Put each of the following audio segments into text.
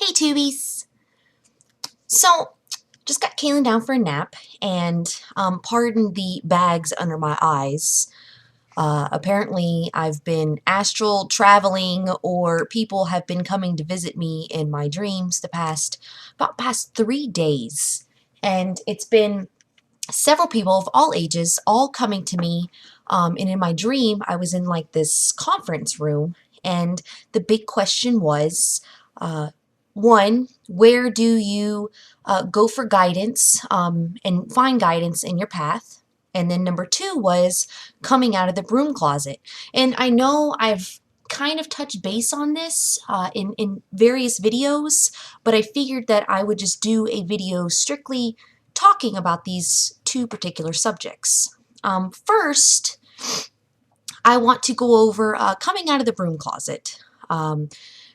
Hey tubies! So, just got Kaylin down for a nap, and pardon the bags under my eyes. Apparently, I've been astral traveling, or people have been coming to visit me in my dreams the past 3 days, and it's been several people of all ages all coming to me. And in my dream, I was in like this conference room, and the big question was, one, where do you go for guidance and find guidance in your path? And then number two was coming out of the broom closet. And I know I've kind of touched base on this in various videos, but I figured that I would just do a video strictly talking about these two particular subjects. First, I want to go over coming out of the broom closet.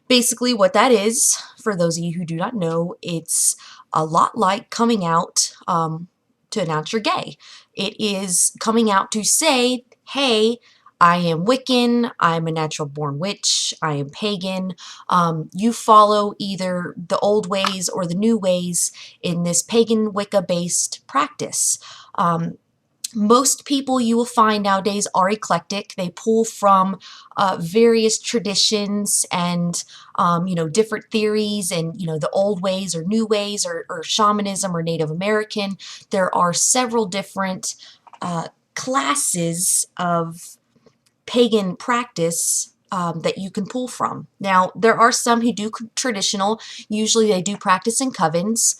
Basically, what that is, for those of you who do not know, it's a lot like coming out to announce you're gay. It is coming out to say, hey, I am Wiccan, I'm a natural born witch, I am pagan. You follow either the old ways or the new ways in this pagan Wicca based practice. Most people you will find nowadays are eclectic. They pull from various traditions and different theories, and the old ways or new ways or shamanism or Native American. There are several different classes of pagan practice that you can pull from. Now, there are some who do traditional. Usually they do practice in covens.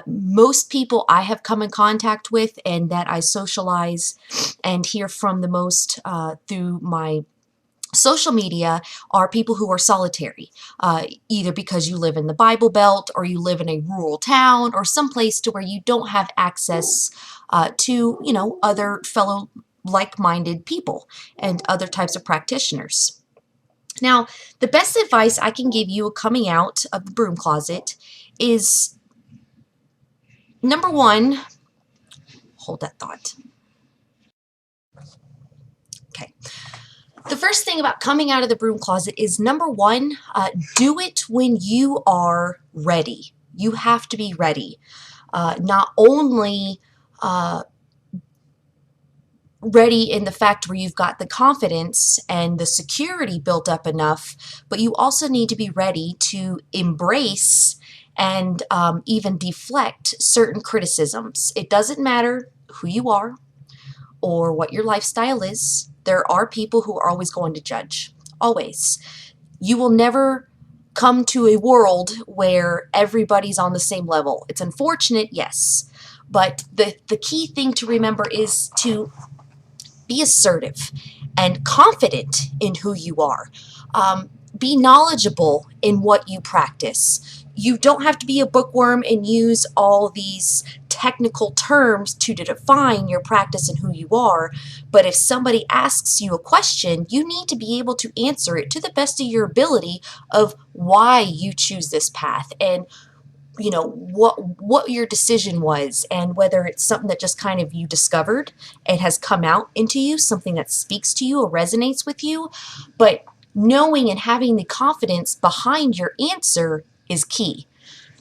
Most people I have come in contact with and that I socialize and hear from the most through my social media are people who are solitary, either because you live in the Bible Belt or you live in a rural town or someplace to where you don't have access to, other fellow like-minded people and other types of practitioners. Now, the best advice I can give you coming out of the broom closet is, number one, hold that thought. Okay. The first thing about coming out of the broom closet is, number one, do it when you are ready. You have to be ready. Not only ready in the fact where you've got the confidence and the security built up enough, but you also need to be ready to embrace and even deflect certain criticisms. It doesn't matter who you are or what your lifestyle is. There are people who are always going to judge. Always. You will never come to a world where everybody's on the same level. It's unfortunate, yes, but the key thing to remember is to be assertive and confident in who you are. Be knowledgeable in what you practice. You don't have to be a bookworm and use all these technical terms to define your practice and who you are, but if somebody asks you a question, you need to be able to answer it to the best of your ability of why you choose this path and what your decision was, and whether it's something that just kind of you discovered and has come out into you, something that speaks to you or resonates with you. But knowing and having the confidence behind your answer is key.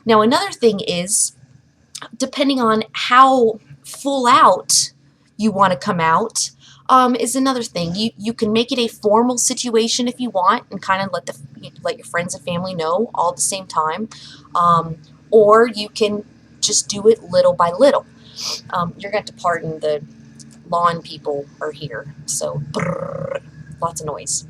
Now, another thing is, depending on how full out you want to come out, is another thing. You can make it a formal situation if you want, and kind of let your friends and family know all at the same time. Or you can just do it little by little. You're going to have to pardon the lawn people are here, so brrr, lots of noise.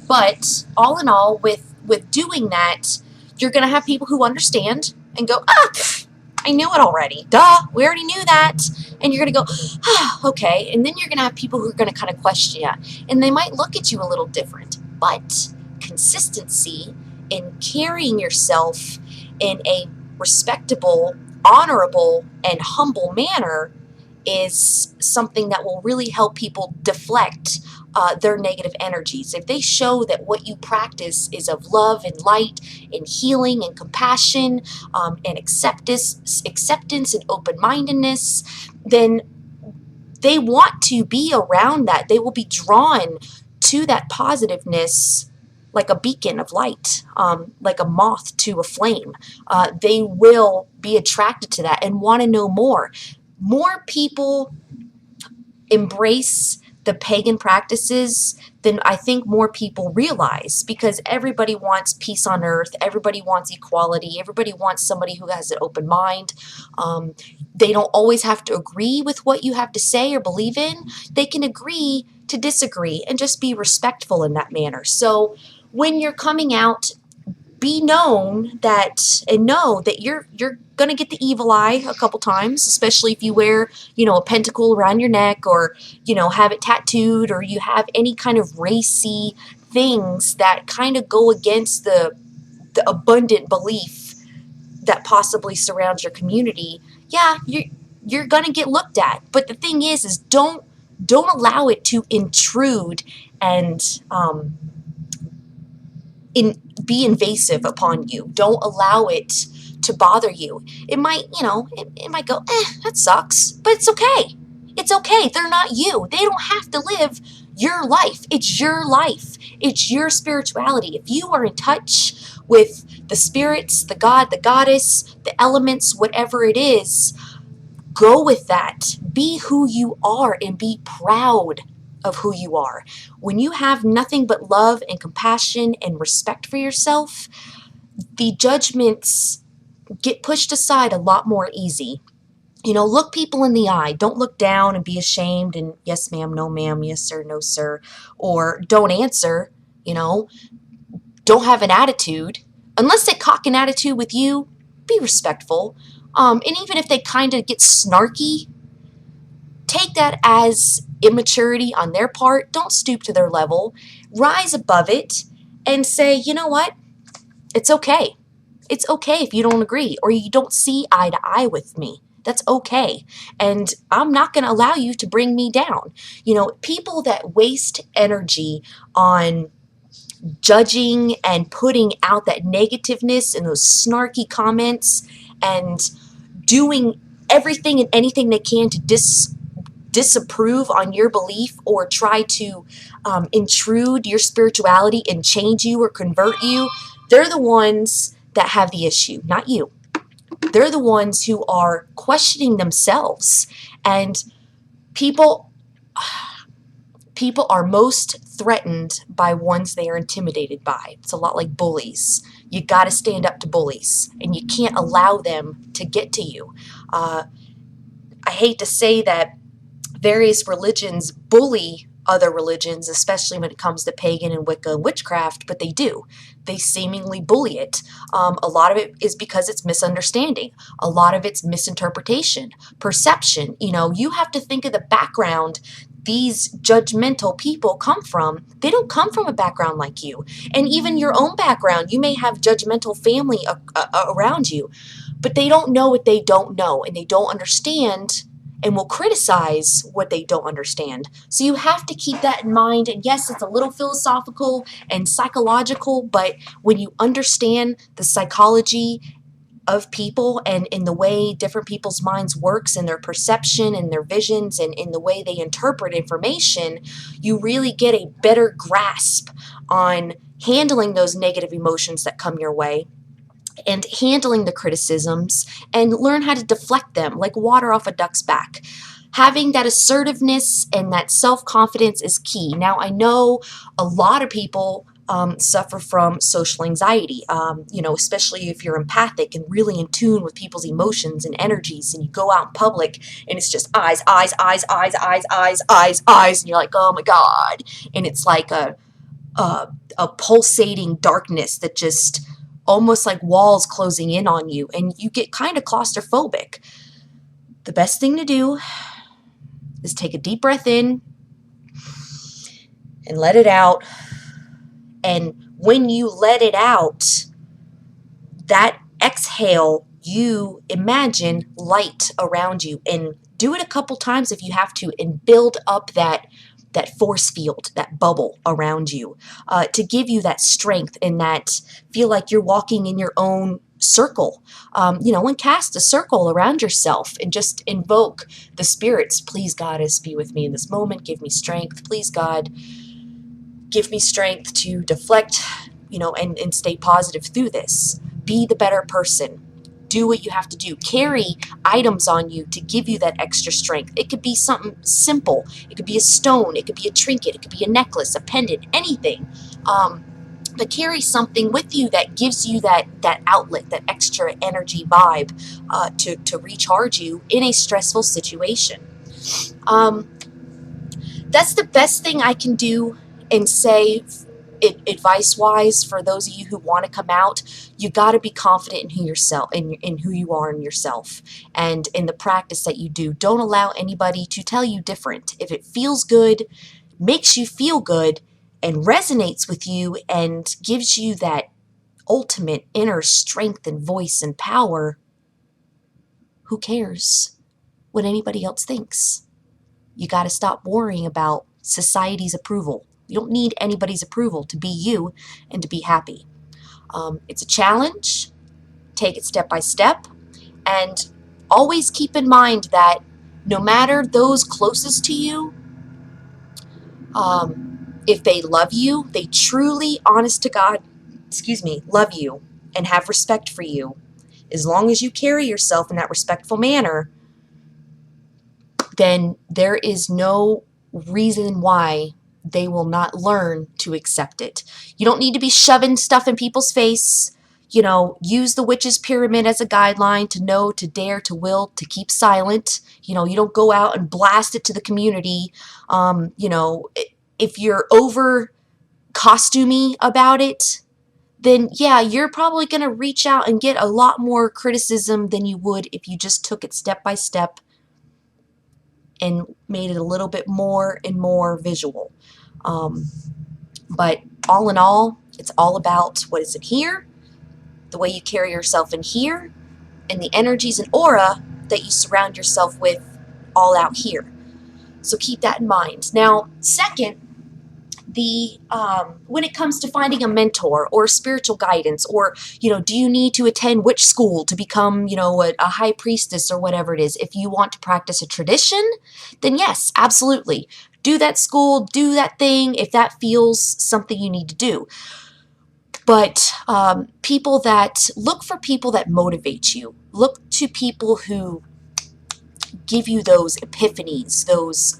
But all in all, with doing that, you're going to have people who understand and go, I knew it already. Duh, we already knew that. And you're going to go, okay. And then you're going to have people who are going to kind of question you. And they might look at you a little different. But consistency in carrying yourself in a respectable, honorable, and humble manner is something that will really help people deflect their negative energies. If they show that what you practice is of love and light and healing and compassion and acceptance and open-mindedness, then they want to be around that. They will be drawn to that positiveness like a beacon of light, like a moth to a flame. They will be attracted to that and want to know more. More people embrace the pagan practices than I think more people realize, because everybody wants peace on earth, everybody wants equality, everybody wants somebody who has an open mind. They don't always have to agree with what you have to say or believe in. They can agree to disagree and just be respectful in that manner. So when you're coming out, be known that and know that you're gonna get the evil eye a couple times, especially if you wear, a pentacle around your neck, or have it tattooed, or you have any kind of racy things that kind of go against the abundant belief that possibly surrounds your community. Yeah, you're gonna get looked at. But the thing is don't allow it to intrude and be invasive upon you. Don't allow it to bother you. It might, it might go, that sucks, but it's okay. It's okay. They're not you. They don't have to live your life. It's your life. It's your spirituality. If you are in touch with the spirits, the God, the goddess, the elements, whatever it is, go with that. Be who you are and be proud of who you are. When you have nothing but love and compassion and respect for yourself, the judgments get pushed aside a lot more easy. Look people in the eye. Don't look down and be ashamed and yes ma'am, no ma'am, yes sir, no sir, or don't answer. Don't have an attitude. Unless they cock an attitude with you, be respectful. And even if they kind of get snarky, take that as immaturity on their part. Don't stoop to their level. Rise above it and say, you know what? It's okay. It's okay if you don't agree or you don't see eye to eye with me. That's okay. And I'm not going to allow you to bring me down. People that waste energy on judging and putting out that negativeness and those snarky comments and doing everything and anything they can to disapprove on your belief or try to intrude your spirituality and change you or convert you, they're the ones that have the issue, not you. They're the ones who are questioning themselves. And people are most threatened by ones they are intimidated by. It's a lot like bullies. You got to stand up to bullies, and you can't allow them to get to you. I hate to say that various religions bully other religions, especially when it comes to pagan and Wicca and witchcraft, but they do. They seemingly bully it. A lot of it is because it's misunderstanding. A lot of it's misinterpretation, perception. You have to think of the background these judgmental people come from. They don't come from a background like you. And even your own background, you may have judgmental family around you, but they don't know what they don't know, and they don't understand and will criticize what they don't understand. So you have to keep that in mind. And yes, it's a little philosophical and psychological, but when you understand the psychology of people and in the way different people's minds works and their perception and their visions and in the way they interpret information, you really get a better grasp on handling those negative emotions that come your way and handling the criticisms and learn how to deflect them like water off a duck's back. Having that assertiveness and that self-confidence is key. Now, I know a lot of people suffer from social anxiety, especially if you're empathic and really in tune with people's emotions and energies, and you go out in public and it's just eyes, eyes, eyes, eyes, eyes, eyes, eyes, eyes, and you're like, oh my God. And it's like a pulsating darkness that just almost like walls closing in on you, and you get kind of claustrophobic. The best thing to do is take a deep breath in and let it out. And when you let it out, that exhale, you imagine light around you, and do it a couple times if you have to, and build up that force field, that bubble around you, to give you that strength and that feel like you're walking in your own circle. And cast a circle around yourself and just invoke the spirits. Please, Goddess, be with me in this moment. Give me strength. Please, God, give me strength to deflect, and stay positive through this. Be the better person. Do what you have to do. Carry items on you to give you that extra strength. It could be something simple. It could be a stone. It could be a trinket. It could be a necklace, a pendant, anything. But carry something with you that gives you that outlet, that extra energy vibe to recharge you in a stressful situation. That's the best thing I can do and say advice-wise for those of you who want to come out. You got to be confident in who you are in yourself, and in the practice that you do. Don't allow anybody to tell you different. If it feels good, makes you feel good, and resonates with you and gives you that ultimate inner strength and voice and power, who cares what anybody else thinks? You got to stop worrying about society's approval. You don't need anybody's approval to be you and to be happy. It's a challenge. Take it step by step. And always keep in mind that no matter those closest to you, if they love you, they truly, honest to God, love you and have respect for you, as long as you carry yourself in that respectful manner, then there is no reason why they will not learn to accept it. You don't need to be shoving stuff in people's face. Use the witch's pyramid as a guideline to know, to dare, to will, to keep silent. You don't go out and blast it to the community. If you're over costumey about it, then yeah, you're probably going to reach out and get a lot more criticism than you would if you just took it step by step and made it a little bit more and more visual. But all in all, it's all about what is in here, the way you carry yourself in here, and the energies and aura that you surround yourself with all out here. So keep that in mind. Now, second, when it comes to finding a mentor or spiritual guidance, or do you need to attend which school to become a high priestess or whatever it is? If you want to practice a tradition, then yes, absolutely, do that school, do that thing if that feels something you need to do. But look for people that motivate you. Look to people who give you those epiphanies, those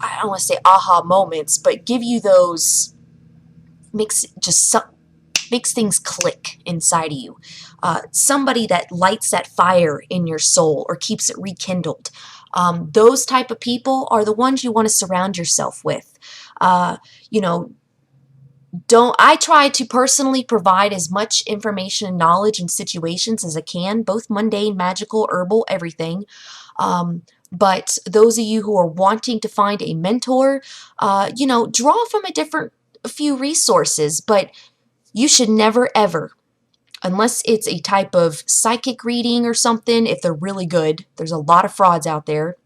I don't want to say aha moments, but give you those, makes things click inside of you. Somebody that lights that fire in your soul or keeps it rekindled. Those type of people are the ones you want to surround yourself with. I try to personally provide as much information and knowledge in situations as I can, both mundane, magical, herbal, everything. But those of you who are wanting to find a mentor, draw from a few resources, but you should never ever, unless it's a type of psychic reading or something, if they're really good, there's a lot of frauds out there.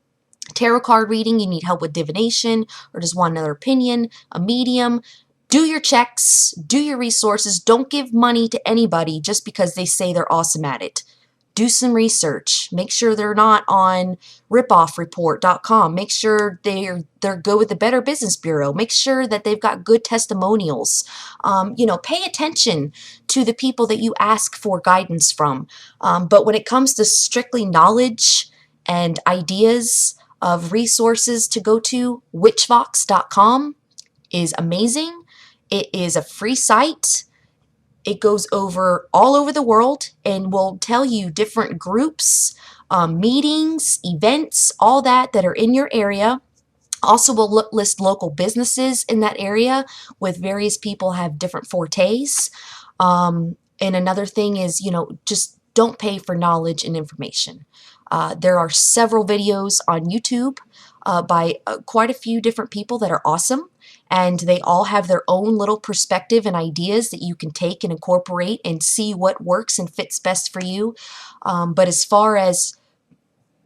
Tarot card reading, you need help with divination, or just want another opinion, a medium. Do your checks, do your resources. Don't give money to anybody just because they say they're awesome at it. Do some research. Make sure they're not on ripoffreport.com. Make sure they're good with the Better Business Bureau. Make sure that they've got good testimonials. Pay attention to the people that you ask for guidance from. But when it comes to strictly knowledge and ideas of resources to go to, witchvox.com is amazing. It is a free site. It goes all over the world and will tell you different groups, meetings, events, all that are in your area. Also will list local businesses in that area with various people have different fortes. And another thing is, just don't pay for knowledge and information. There are several videos on YouTube by quite a few different people that are awesome, and they all have their own little perspective and ideas that you can take and incorporate and see what works and fits best for you. But as far as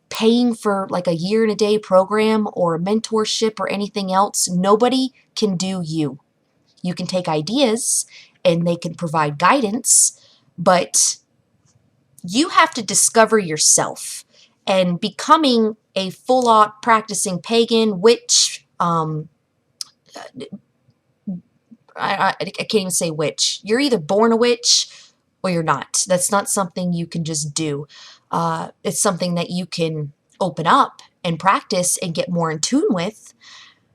paying for like a year and a day program or a mentorship or anything else, nobody can do you. You can take ideas and they can provide guidance, but you have to discover yourself. And becoming a full-on practicing pagan, witch, I can't even say which. You're either born a witch or you're not. That's not something you can just do. It's something that you can open up and practice and get more in tune with,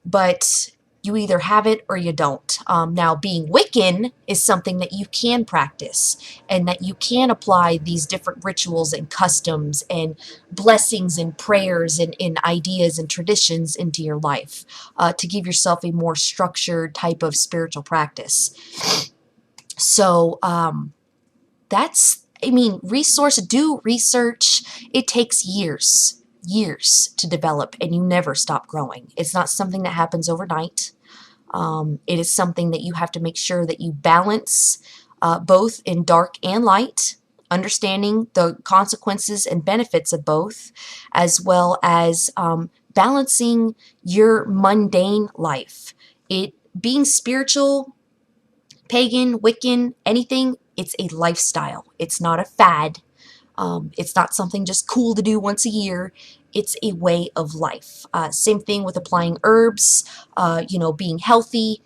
but you either have it or you don't. Now, being Wiccan is something that you can practice and that you can apply these different rituals and customs and blessings and prayers and ideas and traditions into your life to give yourself a more structured type of spiritual practice. So that's, I mean, do research. It takes years to develop, and you never stop growing. It's not something that happens overnight. It is something that you have to make sure that you balance both in dark and light, understanding the consequences and benefits of both, as well as balancing your mundane life. Being spiritual, pagan, Wiccan, anything, it's a lifestyle. It's not a fad. It's not something just cool to do once a year. It's a way of life. Same thing with applying herbs, being healthy,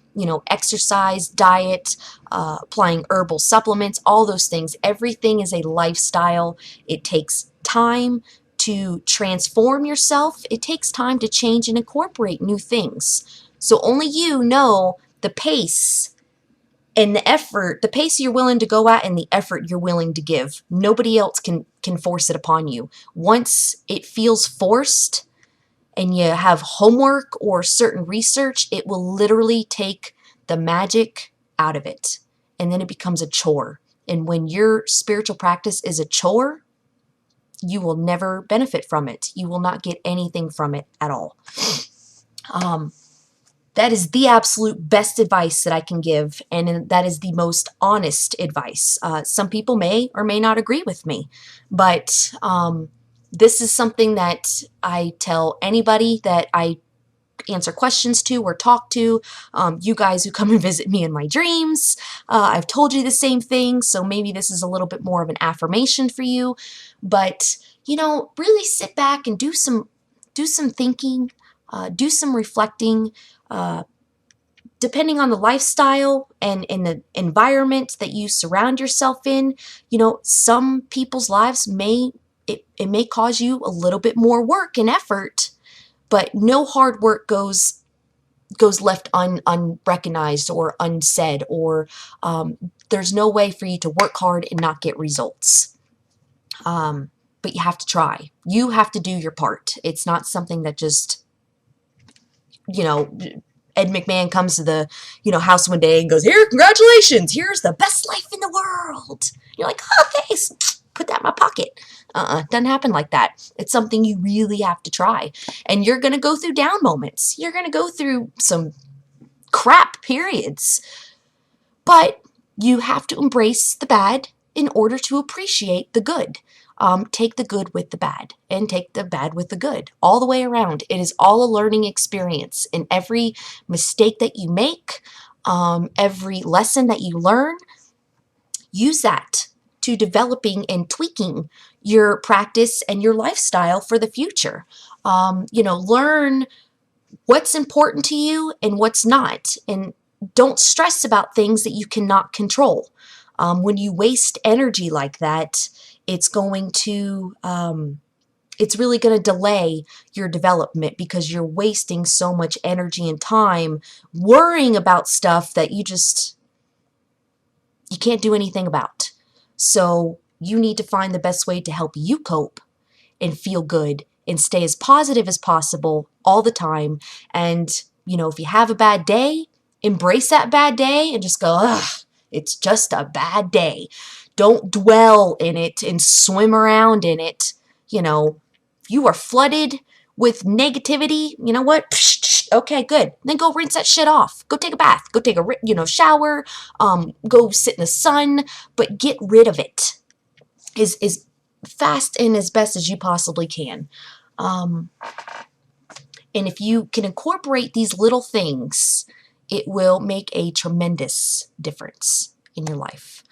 exercise, diet, applying herbal supplements, all those things. Everything is a lifestyle. It takes time to transform yourself. It takes time to change and incorporate new things. So only you know the pace and the effort, the pace you're willing to go at and the effort you're willing to give. Nobody else can force it upon you. Once it feels forced and you have homework or certain research, it will literally take the magic out of it. And then it becomes a chore. And when your spiritual practice is a chore, you will never benefit from it. You will not get anything from it at all. That is the absolute best advice that I can give, and that is the most honest advice. Some people may or may not agree with me, but this is something that I tell anybody that I answer questions to or talk to. You guys who come and visit me in my dreams, I've told you the same thing, so maybe this is a little bit more of an affirmation for you. But really sit back and do some thinking, do some reflecting. Depending on the lifestyle and in the environment that you surround yourself in, some people's lives it may cause you a little bit more work and effort, but no hard work goes left unrecognized or unsaid, or there's no way for you to work hard and not get results. But you have to try. You have to do your part. It's not something that just, Ed McMahon comes to the, house one day and goes, "Here, congratulations, here's the best life in the world." You're like, "Oh, thanks, put that in my pocket." Doesn't happen like that. It's something you really have to try. And you're going to go through down moments. You're going to go through some crap periods. But you have to embrace the bad in order to appreciate the good. Take the good with the bad and take the bad with the good all the way around. It is all a learning experience, and every mistake that you make, every lesson that you learn, use that to developing and tweaking your practice and your lifestyle for the future. Learn what's important to you and what's not, and don't stress about things that you cannot control. When you waste energy like that, it's really going to delay your development, because you're wasting so much energy and time worrying about stuff that you can't do anything about. So you need to find the best way to help you cope and feel good and stay as positive as possible all the time. And, if you have a bad day, embrace that bad day and just go, "Ugh, it's just a bad day." Don't dwell in it and swim around in it. If you are flooded with negativity, you know what? Okay, good. Then go rinse that shit off. Go take a bath. Go take a, shower. Go sit in the sun. But get rid of it as fast and as best as you possibly can. And if you can incorporate these little things, it will make a tremendous difference in your life.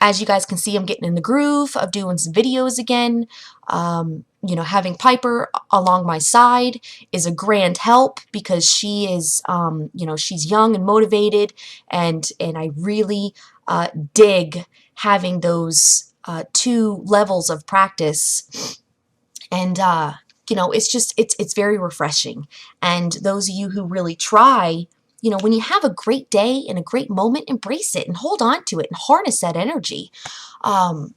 As you guys can see, I'm getting in the groove of doing some videos again. having Piper along my side is a grand help because she is, she's young and motivated, and I really dig having those 2 levels of practice, and it's very refreshing. And those of you who really try, when you have a great day and a great moment, embrace it and hold on to it and harness that energy. Um,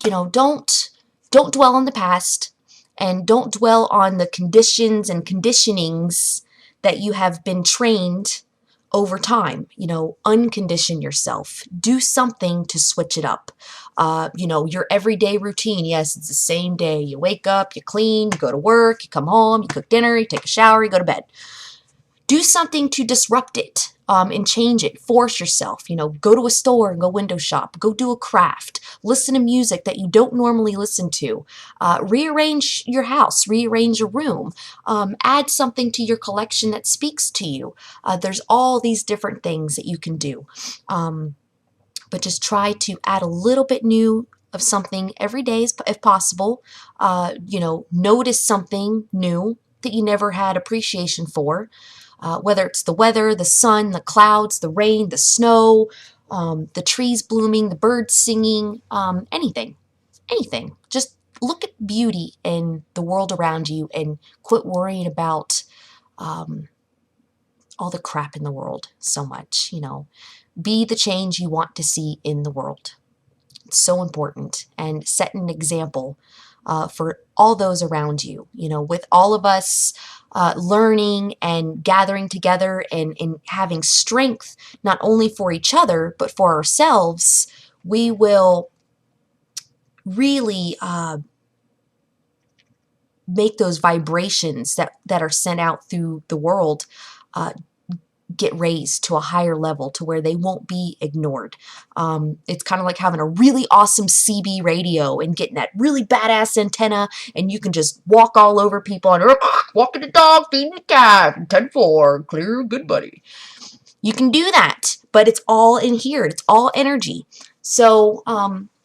don't dwell on the past, and don't dwell on the conditions and conditionings that you have been trained over time. Uncondition yourself. Do something to switch it up. Your everyday routine. Yes, it's the same day. You wake up, you clean, you go to work, you come home, you cook dinner, you take a shower, you go to bed. Do something to disrupt it, and change it. Force yourself. Go to a store and go window shop. Go do a craft. Listen to music that you don't normally listen to. Rearrange your house. Rearrange your room. Add something to your collection that speaks to you. There's all these different things that you can do. But just try to add a little bit new of something every day if possible. Notice something new that you never had appreciation for. Whether it's the weather, the sun, the clouds, the rain, the snow, the trees blooming, the birds singing, anything. Just look at beauty in the world around you and quit worrying about all the crap in the world so much. Be the change you want to see in the world. It's so important, and set an example for all those around you. With all of us learning and gathering together and having strength, not only for each other, but for ourselves, we will really make those vibrations that are sent out through the world get raised to a higher level to where they won't be ignored. It's kind of like having a really awesome CB radio and getting that really badass antenna, and you can just walk all over people and walking the dog, feeding the cat, 10-4, clear, good buddy. You can do that, but it's all in here. It's all energy. So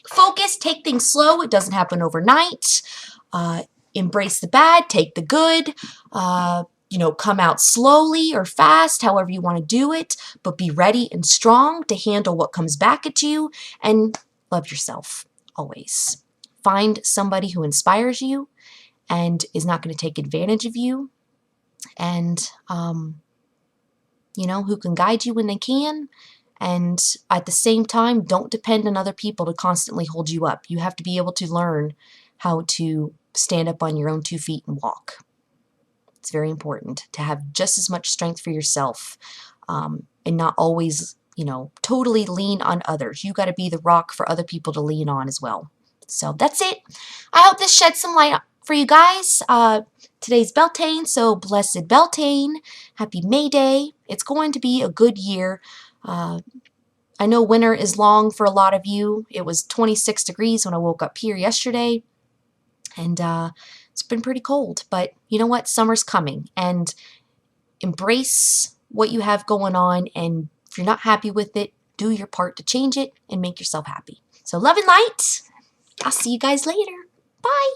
focus, take things slow. It doesn't happen overnight. Embrace the bad, take the good. Come out slowly or fast, however you want to do it, but be ready and strong to handle what comes back at you, and love yourself always. Find somebody who inspires you and is not going to take advantage of you, and who can guide you when they can. And at the same time, don't depend on other people to constantly hold you up. You have to be able to learn how to stand up on your own 2 feet and walk. It's very important to have just as much strength for yourself, and not always, totally lean on others. You got to be the rock for other people to lean on as well. So that's it. I hope this sheds some light for you guys. Today's Beltane, so blessed Beltane. Happy May Day. It's going to be a good year. I know winter is long for a lot of you. It was 26 degrees when I woke up here yesterday, and it's been pretty cold. But you know what? Summer's coming, and embrace what you have going on, and if you're not happy with it, do your part to change it and make yourself happy. So love and light. I'll see you guys later. Bye.